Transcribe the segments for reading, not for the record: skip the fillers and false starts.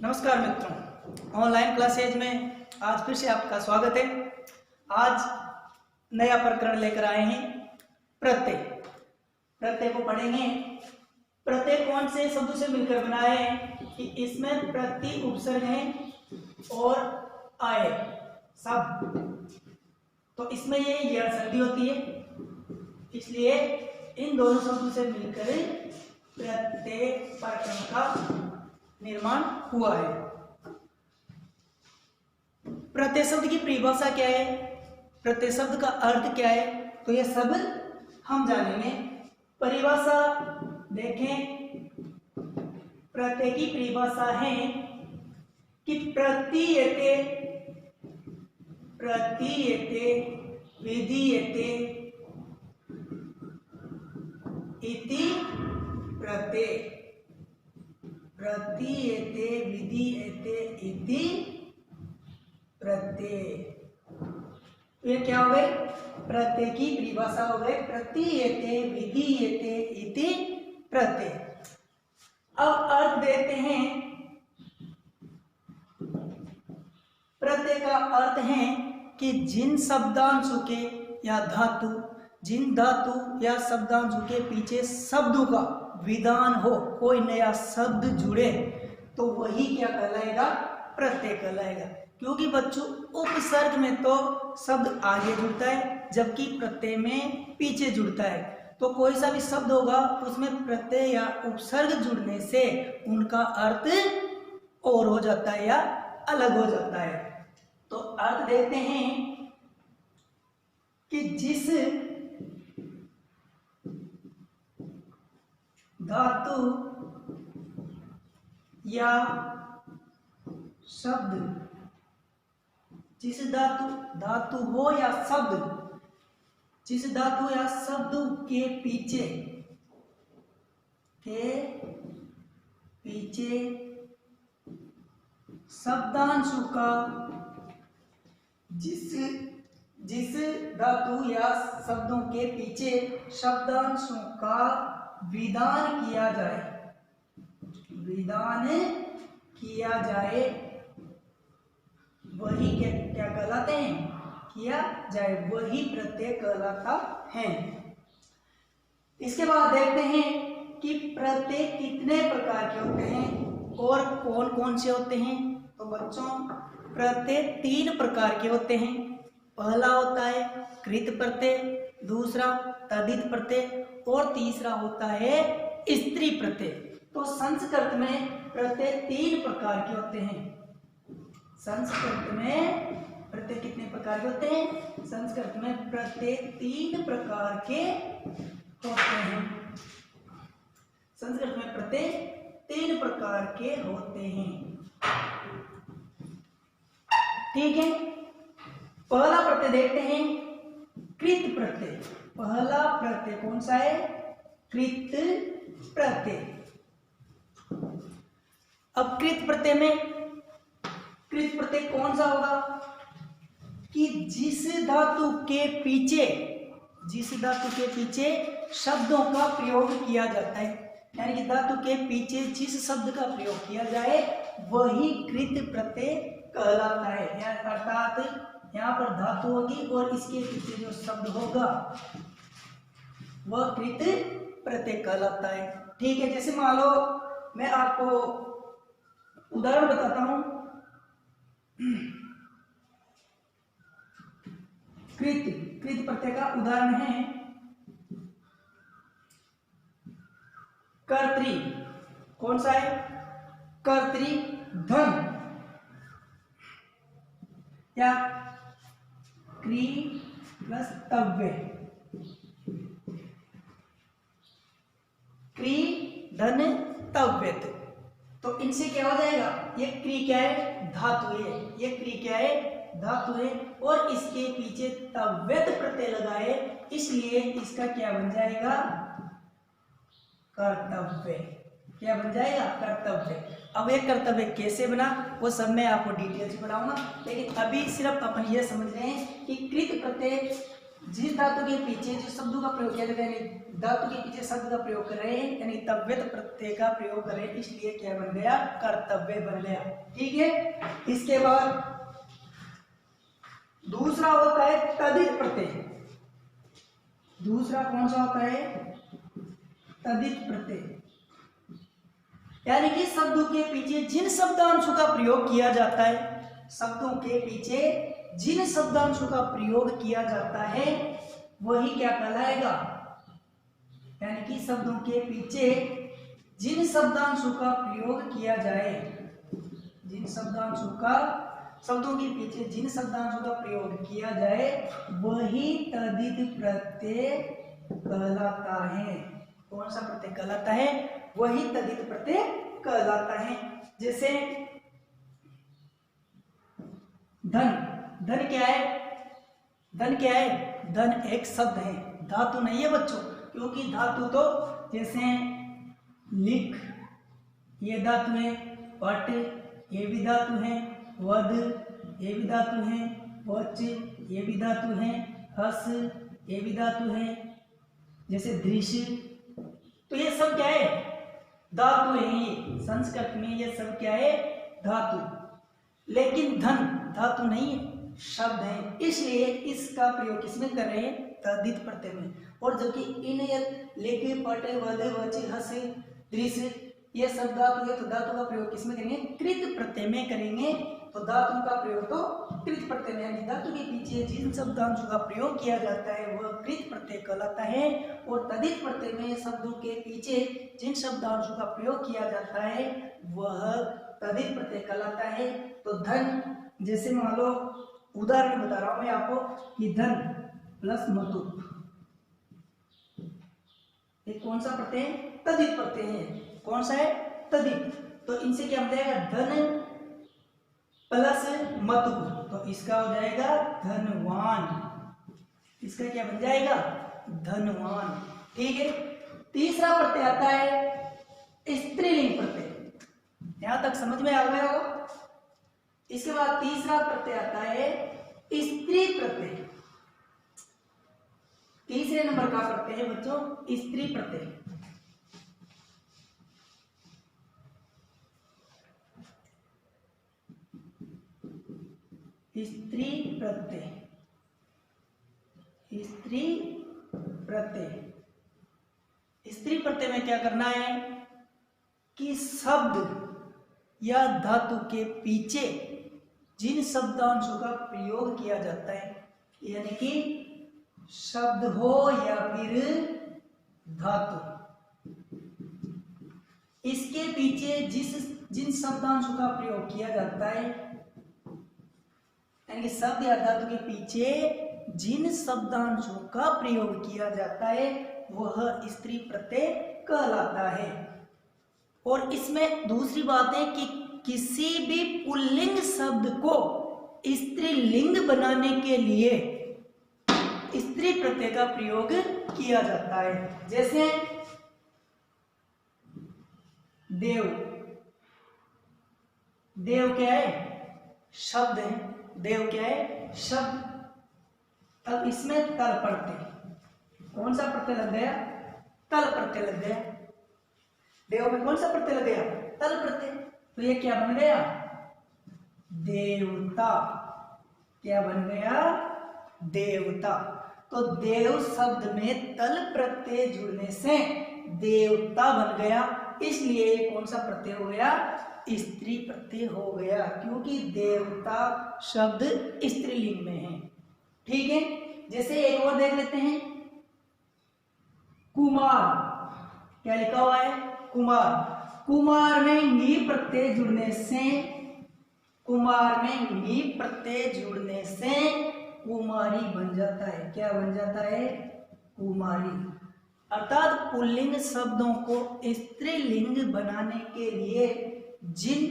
नमस्कार मित्रों, online classes में आज फिर से आपका स्वागत है। आज नया प्रकरण लेकर आए हैं प्रत्यय। प्रत्यय को पढ़ेंगे। प्रत्यय कौन से शब्दों से मिलकर बना है कि इसमें प्रति उपसर्ग है और आए शब्द, तो इसमें ये संधि होती है, इसलिए इन दोनों शब्दों से मिलकर प्रत्यय प्रकरण का निर्माण हुआ है। प्रत्यय शब्द की परिभाषा क्या है, प्रत्यय शब्द का अर्थ क्या है, तो यह सब हम जानेंगे। परिभाषा देखें, प्रत्यय की परिभाषा है कि प्रतीयते विधीयते इति प्रत्यय। प्रतीयते विधीयते इति प्रत्यय। ये क्या हो गए? प्रत्यय की परिभाषा हो गए प्रतीयते विधीयते इति प्रत्यय। अब अर्थ देते हैं। प्रत्यय का अर्थ है कि जिन शब्दांशों के या जिन धातु या शब्दांशों के पीछे शब्दों का विधान हो, कोई नया शब्द जुड़े तो वही क्या कहलाएगा? प्रत्यय कहलाएगा। क्योंकि बच्चों उपसर्ग में तो शब्द आगे जुड़ता है जबकि प्रत्यय में पीछे जुड़ता है। तो कोई सा भी शब्द होगा उसमें प्रत्यय या उपसर्ग जुड़ने से उनका अर्थ और हो जाता है या अलग हो जाता है। तो अर्थ देते हैं कि जिस धातु या शब्द, जिस धातु हो या शब्द, जिस धातु या शब्द के पीछे शब्दांशों का, जिस धातु या शब्दों के पीछे शब्दांशों का विधान किया जाए वही क्या कहलाते हैं? किया जाए वही प्रत्यय कहलाता है। इसके बाद देखते हैं कि प्रत्यय कितने प्रकार के होते हैं और कौन कौन से होते हैं। तो बच्चों प्रत्यय 3 प्रकार के होते हैं। पहला होता है कृत प्रत्यय, दूसरा तद्धित प्रत्यय और तीसरा होता है स्त्री प्रत्यय। तो संस्कृत में प्रत्यय 3 प्रकार के होते हैं। संस्कृत में प्रत्यय कितने प्रकार के होते हैं? संस्कृत में प्रत्यय 3 प्रकार के होते हैं। संस्कृत में प्रत्यय 3 प्रकार के होते हैं। ठीक है, पहला प्रत्यय देखते हैं कृत प्रत्यय। पहला प्रत्यय कौन सा है? कृत प्रत्यय। अब कृत प्रत्यय में कृत प्रत्यय कौन सा होगा कि जिस धातु के पीछे शब्दों का प्रयोग किया जाता है, यानी कि धातु के पीछे जिस शब्द का प्रयोग किया जाए वही कृत प्रत्यय कहलाता है। अर्थात यहाँ पर धातु होगी और इसके पीछे जो शब्द होगा वह कृत प्रत्यय कहलाता है। ठीक है, जैसे मान लो मैं आपको उदाहरण बताता हूं। कृत प्रत्यय का उदाहरण है कर्तरी। कौन सा है? कर्तरी धन या क्री प्लस तव्य। क्री धन तव्य। तो इनसे क्या हो जाएगा? ये क्री क्या है? धातु है। ये क्री क्या है? धातु है और इसके पीछे तव्यत प्रत्यय लगाए, इसलिए इसका क्या बन जाएगा? कर्तव्य। क्या बन जाएगा? कर्तव्य। अब ये कर्तव्य कैसे बना वो सब मैं आपको डिटेल से पढ़ाऊंगा, लेकिन अभी सिर्फ अपन ये समझ रहे हैं कि कृत प्रत्यय जिस धातु के पीछे जो शब्दों का प्रयोग किया जाता है, यानी धातु के पीछे शब्द का प्रयोग कर रहे हैं, यानी तव्यत प्रत्यय का प्रयोग कर रहे हैं, इसलिए क्या बन गया, कर्तव्य बन गया। ठीक है। इसके बाद दूसरा होता है तदित प्रत्यय। दूसरा कौन सा होता है, तदित प्रत्यय, यानी कि शब्दों के पीछे जिन शब्दांशों का प्रयोग किया जाता है, शब्दों के पीछे जिन शब्दांशों का प्रयोग किया जाता है वही क्या कहलाएगा, यानी कि शब्दों के पीछे जिन शब्दांशों का प्रयोग किया जाए, जिन शब्दांशों का, शब्दों के पीछे जिन शब्दांशों का प्रयोग किया जाए वही तदित प्रत्यय कहलाता है। कौन सा प्रत्यय कहलाता है, वही तदित प्रत्यय कहलाता है। जैसे धन, धन क्या है, धन क्या है, धन एक शब्द है, धातु नहीं है बच्चों, क्योंकि धातु तो जैसे लिख ये धातु है, पट ये भी धातु है, वध ये भी धातु है, वच ये भी धातु है, हस ये भी धातु है, जैसे दृश्य, तो ये सब क्या है, धातु है। ये संस्कृत में ये सब क्या है, धातु। लेकिन धन धातु नहीं है, शब्द है, इसलिए इसका प्रयोग किसमें कर रहे हैं, तद्धित प्रत्यय में। और जबकि इन लिख पट वध वच हस दृश्य ये सब धातु है, तो धातु का प्रयोग किसमें करेंगे, कृत प्रत्यय में करेंगे। तो धातु का प्रयोग तो कृत प्रत्यय में, यानी धातु के पीछे जिन शब्दांशों का प्रयोग किया जाता है वह कृत प्रत्यय कहलाता है। और तद्धित प्रत्यय में शब्दों के पीछे जिन शब्दांशों का प्रयोग किया जाता है वह तद्धित प्रत्यय कहलाता है। तो धन, जैसे मान लो उदाहरण बता रहा हूं मैं आपको कि धन प्लस मतु, ये कौन सा प्रत्यय है, तद्धित प्रत्यय है। कौन सा है, तद्धित। तो इनसे क्या बन जाएगा, धन प्लस मतु, तो इसका हो जाएगा धनवान, इसका क्या बन जाएगा, धनवान। ठीक है। तीसरा प्रत्यय आता है स्त्रीलिंग प्रत्यय, यहां तक समझ में आ गया होगा। इसके बाद तीसरा प्रत्यय आता है स्त्री प्रत्यय। तीसरे नंबर का प्रत्यय है बच्चों स्त्री प्रत्यय। स्त्री प्रत्यय, स्त्री प्रत्यय, स्त्री प्रत्यय में क्या करना है कि शब्द या धातु के पीछे जिन शब्दांशों का प्रयोग किया जाता है, यानी कि शब्द हो या फिर धातु, इसके पीछे जिन शब्दांशों का प्रयोग किया जाता है, यानी कि शब्द या धातु के पीछे जिन शब्दांशों का प्रयोग किया जाता है वह स्त्री प्रत्यय कहलाता है। और इसमें दूसरी बात है कि किसी भी पुल्लिंग शब्द को स्त्रीलिंग बनाने के लिए स्त्री प्रत्यय का प्रयोग किया जाता है। जैसे देव, देव क्या है, शब्द है, देव क्या है, शब्द। अब इसमें तल प्रत्यय, कौन सा प्रत्यय लग गया, तल प्रत्यय लग गया। देव में कौन सा प्रत्यय लग गया, तल प्रत्यय। तो ये क्या बन गया, देवता। क्या बन गया, देवता। तो देव शब्द में तल प्रत्यय जुड़ने से देवता बन गया, इसलिए कौन सा प्रत्यय हो गया, स्त्री प्रत्यय हो गया, क्योंकि देवता शब्द स्त्रीलिंग में है। ठीक है। जैसे एक और देख लेते हैं, कुमार, क्या लिखा हुआ है, कुमार। कुमार में नी प्रत्यय जुड़ने से, कुमार में नी प्रत्यय जुड़ने से कुमारी बन जाता है। क्या बन जाता है, कुमारी। अर्थात पुल्लिंग शब्दों को स्त्रीलिंग बनाने के लिए जिन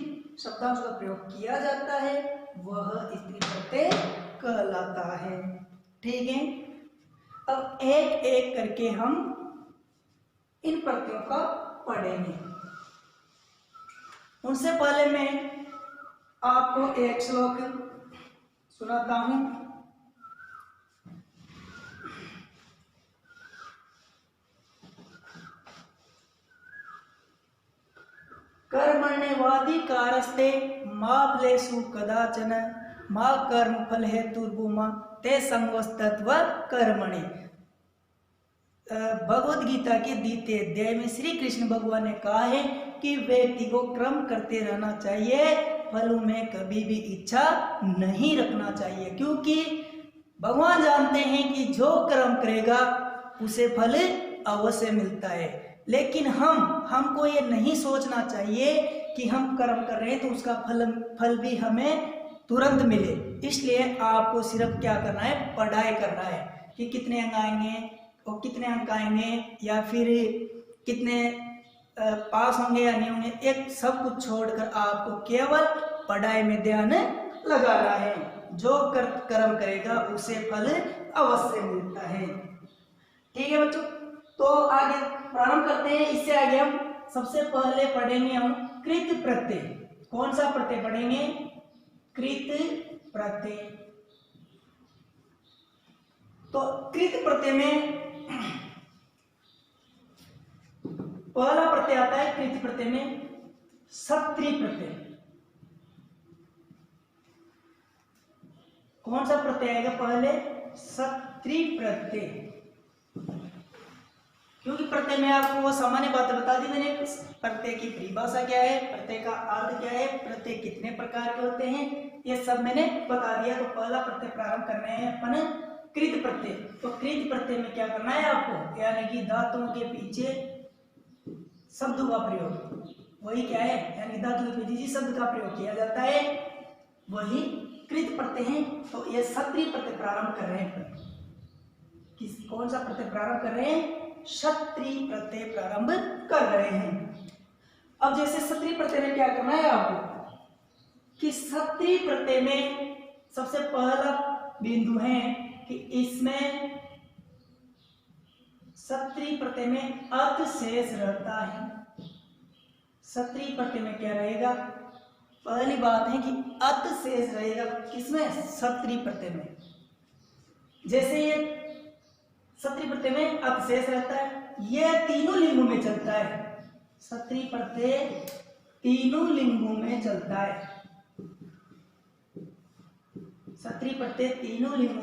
शब्दांशों का प्रयोग किया जाता है वह स्त्री प्रत्यय कहलाता है। ठीक है। अब एक एक करके हम इन प्रत्ययों का पढ़ेंगे। उनसे पहले मैं आपको एक श्लोक सुनाता हूं। कर्मण्यवादी कारस्ते मा फलेषु कदाचन मा कर्म फल हेतुर्भूमा ते संगस्तत्व कर्मणि। भगवत गीता के द्वितीय अध्याय में श्री कृष्ण भगवान ने कहा है कि व्यक्ति को कर्म करते रहना चाहिए, फल में कभी भी इच्छा नहीं रखना चाहिए, क्योंकि भगवान जानते हैं कि जो कर्म करेगा उसे फल अवश्य मिलता है। लेकिन हमको ये नहीं सोचना चाहिए कि हम कर्म कर रहे हैं तो उसका फल भी हमें तुरंत मिले। इसलिए आपको सिर्फ क्या करना है, पढ़ाई करना है कि कितने अंक आएंगे और कितने अंक आएंगे या फिर कितने पास होंगे या नहीं होंगे, एक सब कुछ छोड़कर आपको केवल पढ़ाई में ध्यान लगाना है। जो कर्म करेगा उसे फल अवश्य मिलता है। ठीक है बच्चों, तो आगे प्रारंभ करते हैं। इससे आगे हम सबसे पहले पढ़ेंगे हम कृत प्रत्यय। कौन सा प्रत्यय पढ़ेंगे? कृत प्रत्यय। तो कृत प्रत्यय में पहला प्रत्यय आता है कृत प्रत्यय में सत्री प्रत्यय। कौन सा प्रत्यय आएगा पहले? सत्री प्रत्यय। क्योंकि प्रत्यय में आपको वो सामान्य बातें बता दी मैंने। प्रत्यय की परिभाषा क्या है, प्रत्यय का अर्थ क्या है, प्रत्यय कितने प्रकार के होते हैं, ये सब मैंने बता दिया। तो पहला प्रत्यय प्रारंभ करना है अपन कृत प्रत्यय। तो कृत प्रत्यय में क्या करना है आपको, यानी कि धातुओं के पीछे शब्दों का प्रयोग, वही क्या है, यानी धातु के पीछे जिस शब्द का प्रयोग किया जाता है वही कृत प्रत्यय है। तो ये सत्री प्रत्यय प्रारंभ कर रहे हैं। कौन सा प्रत्यय प्रारंभ कर रहे हैं? सत्री प्रत्यय प्रारंभ कर रहे हैं। अब जैसे सत्री प्रत्यय में क्या करना है आपको कि सत्री प्रत्यय में सबसे पहला बिंदु है कि इसमें सत्री प्रत्यय में अत शेष रहता है। सत्री प्रत्यय में क्या रहेगा? पहली बात है कि अत शेष रहेगा। किसमें? सत्री प्रत्यय में। जैसे ये सत्री प्रत्यय में अत शेष रहता है, यह तीनों लिंगों में चलता है। सत्री प्रत्यय तीनों लिंगों में चलता है। सत्री प्रत्यय तीनों लिंगों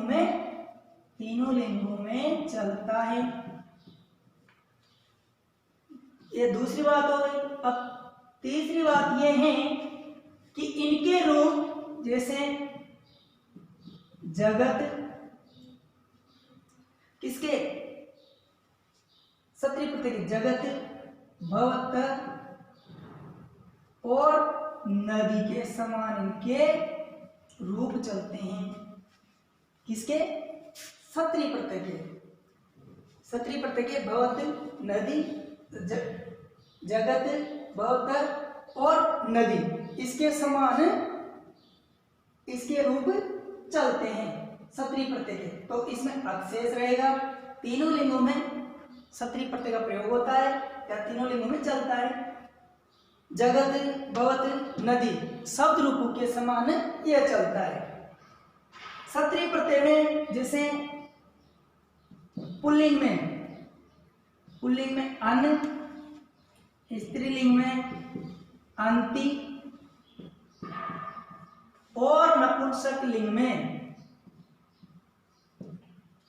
में चलता है। ये दूसरी बात हो गई। अब तीसरी बात यह है कि इनके रूप जैसे जगत, किसके? सत्री प्रत्यय के जगत, भवत और नदी के समान इनके रूप चलते हैं। किसके? सत्री प्रत्यय के। सत्री प्रत्यय के भवत, नदी, जगत, भवत और नदी, इसके समान इसके रूप चलते हैं सत्री प्रत्यय के। तो इसमें अवशेष रहेगा। तीनों लिंगों में सत्री प्रत्यय का प्रयोग होता है या तीनों लिंगों में चलता है। जगत, भवत, नदी शब्द रूपों के समान यह चलता है। सत्री प्रत्यय में जैसे पुल्लिंग में अन, स्त्रीलिंग में अंति और नपुंसक लिंग में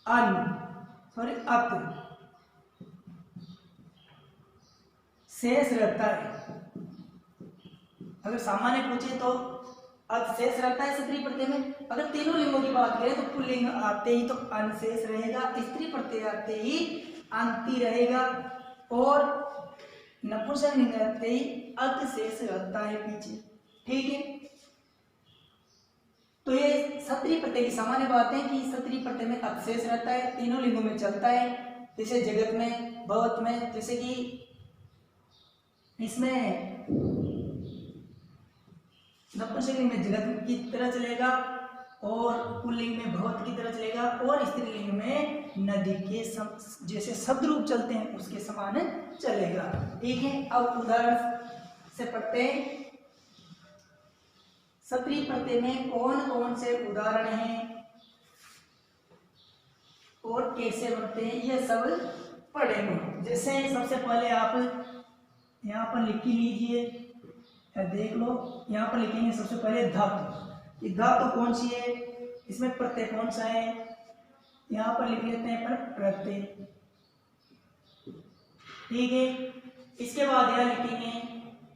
अत शेष रहता है। अगर सामान्य पूछे तो अत शेष रहता है सत्री प्रत्यय में। अगर तीनों लिंगों की बात करें तो पुल्लिंग आते ही तो अन शेष रहेगा, स्त्री प्रत्यय आते ही अंति रहेगा और नपुंसक लिंग आते ही अत शेष रहता है पीछे। ठीक है, तो ये सत्री प्रत्यय की सामान्य बात है कि सत्री प्रत्यय में अत शेष रहता है, तीनों लिंगों में चलता है। जैसे जगत में, भवत में, जैसे कि इसमें नपुंसक लिंग में जगत की तरह चलेगा और पुल्लिंग में भवत की तरह चलेगा और स्त्रीलिंग में नदी के जैसे शब्द रूप चलते हैं उसके समान चलेगा। ठीक है, अब उदाहरण से पढ़ते हैं। सत्री प्रत्यय में कौन कौन से उदाहरण हैं और कैसे बनते हैं ये सब पढ़ेंगे। जैसे सबसे पहले आप यहाँ पर लिख लीजिए देख लो, यहाँ पर लिखेंगे सबसे पहले धातु। ये धातु कौन सी है, इसमें प्रत्यय कौन सा है, यहाँ पर लिख लेते हैं पर प्रत्यय। ठीक है, इसके बाद यहाँ लिखेंगे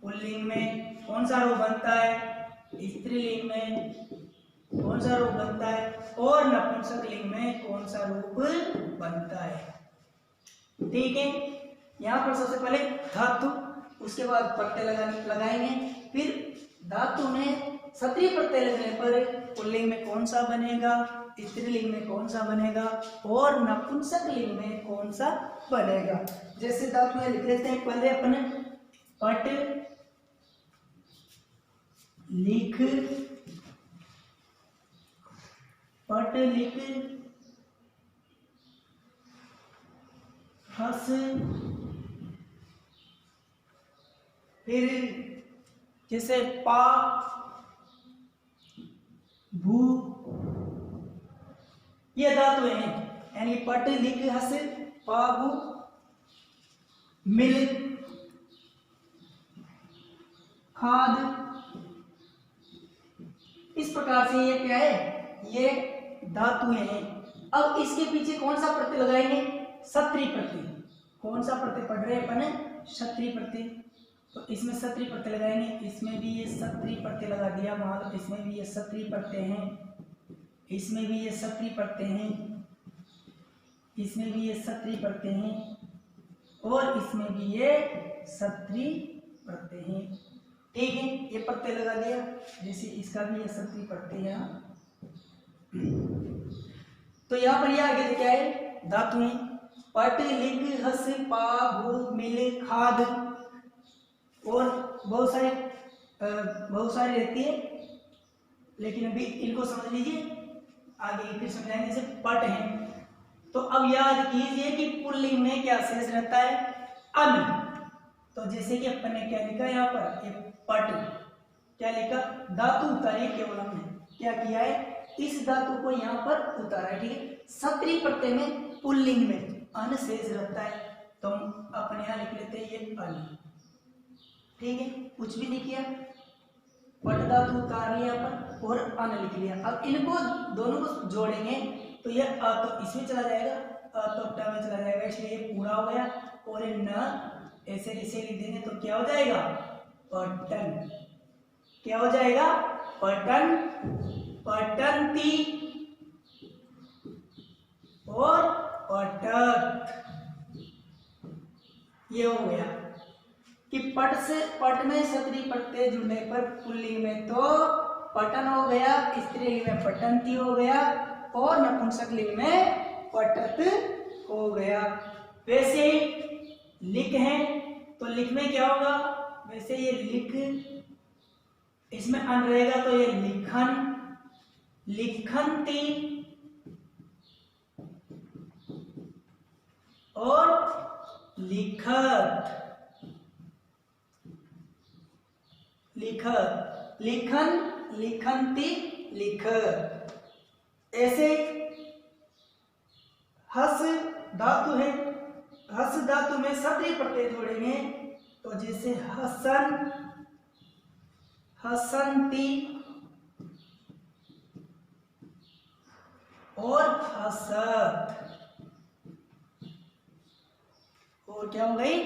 पुल्लिंग में कौन सा रूप बनता है, स्त्रीलिंग में कौन सा रूप बनता है, और नपुंसक लिंग में कौन सा रूप बनता है। ठीक है, यहाँ पर सबसे पहले धातु, उसके बाद प्रत्यय लगाएंगे, फिर धातु में सत्रीय प्रत्यय लगने पर पुल्लिंग में कौन सा बनेगा, स्त्रीलिंग में कौन सा बनेगा, और नपुंसक लिंग में कौन सा बनेगा। जैसे धातु में लिख लेते हैं पहले अपने पट लिख, पट लिख हस, फिर जैसे पा भू, ये धातु हैं, यानी पट लिख हस पा भू मिल खाद, इस प्रकार से ये क्या है, ये धातुएं हैं। अब इसके पीछे कौन सा प्रत्यय लगाएंगे, सत्रीय प्रत्यय। कौन सा प्रत्यय पढ़ रहे हैं अपन, सत्रीय प्रत्यय, तो इसमें सत्रीय प्रत्यय लगाएंगे, इसमें भी ये सत्रीय प्रत्यय लगा दिया, मान लो इसमें भी ये सत्रीय प्रत्यय हैं, इसमें भी ये सत्रीय प्रत्यय हैं, इसमें भी ये सत्रीय प्रत्यय हैं, और इसमें भी ये सत्रीय प्रत्यय हैं। ठीक है, ये प्रत्यय लगा दिया, जैसे इसका भी ये सत्रीय प्रत्यय है। तो यहाँ पर ये आगे क्या है, धातुएं पट लिख हस पा भू मिल खाद, और बहुत सारी रहती है, लेकिन अभी इनको समझ लीजिए, आगे फिर समझाएंगे। जैसे पट है, तो अब याद कीजिए कि पुल्लिंग में क्या शेष रहता है, अन। तो जैसे कि अपन ने क्या लिखा यहाँ पर, एक पट क्या लिखा, धातु उतारी, केवल हमने क्या किया है, इस धातु को यहाँ पर उतारा है। ठीक है, सत्रीय प्रत्यय में पुल्लिंग में अन शेष रहता है, तो हम अपने यहाँ लिख लेते हैं ये अन। ठीक है, कुछ भी नहीं किया, पट धातु उतार लिया पर और अन लिख लिया। अब इनको दोनों को जोड़ेंगे तो ये अ तो इसमें चला जाएगा, अ तो ट में चला जाएगा, इसलिए ये पूरा हो गया, और ये न ऐसे लिख देंगे तो क्या हो जाएगा, पटन। क्या हो जाएगा, पटन, पटंती और पटत। ये हो गया कि पट से, पट में सत्रीय प्रत्यय जुड़ने पर पुल्लिंग में तो पटन हो गया, स्त्रीलिंग में पटंती हो गया, और नपुंसक लिंग में पटत हो गया। वैसे लिख है, तो लिख में क्या होगा, वैसे ये लिख, इसमें अन रहेगा तो ये लिखन, लिखंती और लिखत, लिखत, लिखन, लिखंती, लिखत। ऐसे हस धातु है, हस धातु में सत्रीय प्रत्यय जोड़ेंगे, तो जैसे हसन, हसंती और हसत, और क्या हो गई,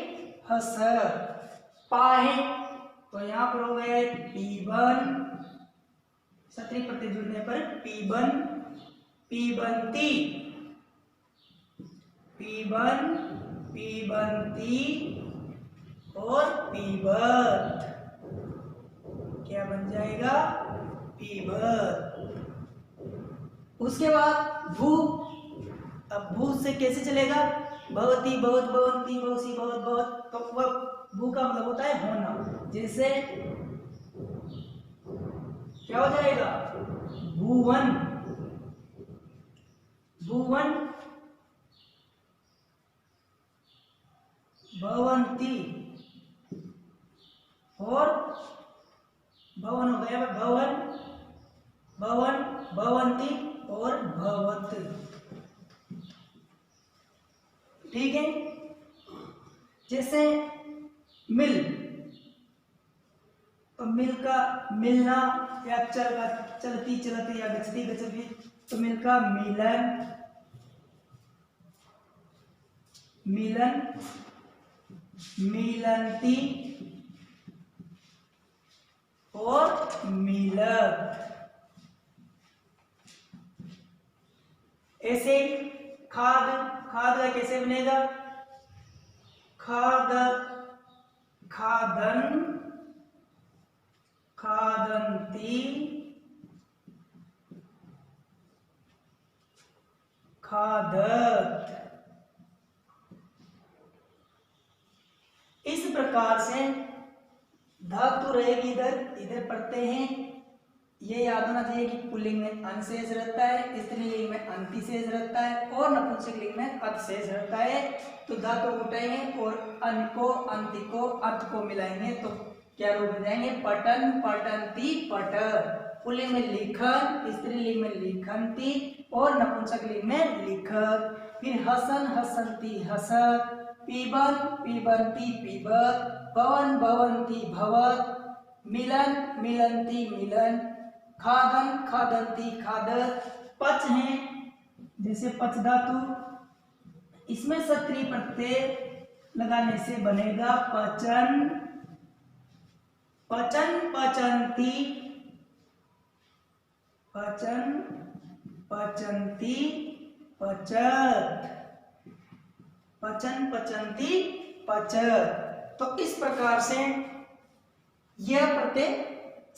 हसत। पा है, तो यहां पर हो गया पीबन, सत्रीय प्रत्यय जुड़ने पर पीबन, पीबंती, पीबन, पीबंती और पीबत। क्या बन जाएगा, पीबत। उसके बाद भू, अब भू से कैसे चलेगा, भवती, भवत, भवंती, भवसी, भवत, भवत, तो वह भू का मतलब होता है होना। जैसे क्या हो जाएगा, भुवन, भुवन, भवंती और भवन हो गया, भवन, भवन, भवंती और भवत। ठीक है, जैसे मिल, तो मिल का मिलना, या चल का चलती चलती, या गचती गचती, तो मिल का मिलन, मिलन, मिलनती और मिलक। ऐसे खाद, खाद का कैसे बनेगा? खाद, खादन, खादंती, खादत। इस प्रकार से धातु रहेगी इधर, इधर पढ़ते हैं। ये याद होना चाहिए कि पुल्लिंग में अन शेष रहता है, स्त्रीलिंग में अंति शेष रहता है और नपुंसक लिंग में अत शेष रहता है। तो धातु उठाएंगे और अन को, अंति को, अत को मिलाएंगे तो क्या रूप हो जाएंगे? पठन, पठंती, पठन। पुल्लिंग में लिखन, स्त्रीलिंग में लिखंती और नपुंसक लिंग में लिखत। फिर हसन, हसंती, हसत। पीबन, पीबंती, पीबत। भवन, भवंती, भवत। मिलन, मिलंती, मिलन। खादन, खादंती, खादत। पच है, जैसे पच धातु, इसमें सत्री प्रत्यय लगाने से बनेगा पचन, पचन, पचंती, पचन, पचंती, पचत। पचन, पचंती, पचत। तो इस प्रकार से यह प्रत्यय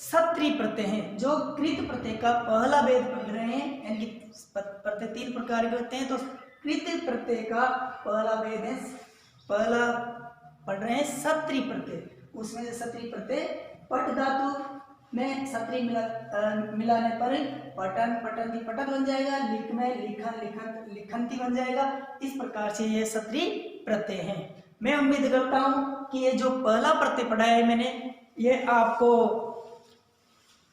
सत्री प्रत्यय है। जो कृत प्रत्यय का पहला भेद पढ़ रहे हैं, यानी प्रत्यय 3 प्रकार के होते हैं, तो कृत प्रत्यय का पहला भेद है, पहला पढ़ रहे हैं सत्री प्रत्यय। उसमें से सत्री प्रत्यय पट धातु में सत्री मिलाने पर पठन, पठंती, पठत बन जाएगा। लिख में लिखन, लिखन, लिखंती बन जाएगा। इस प्रकार से ये सत्री प्रत्यय है। मैं उम्मीद करता हूं कि ये जो पहला प्रत्यय पढ़ाया है मैंने, ये आपको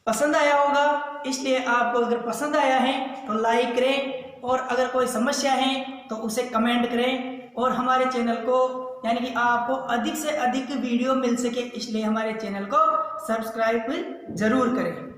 पसंद आया होगा। इसलिए आपको अगर पसंद आया है तो लाइक करें, और अगर कोई समस्या है तो उसे कमेंट करें, और हमारे चैनल को, यानी कि आपको अधिक से अधिक वीडियो मिल सके, इसलिए हमारे चैनल को सब्सक्राइब जरूर करें।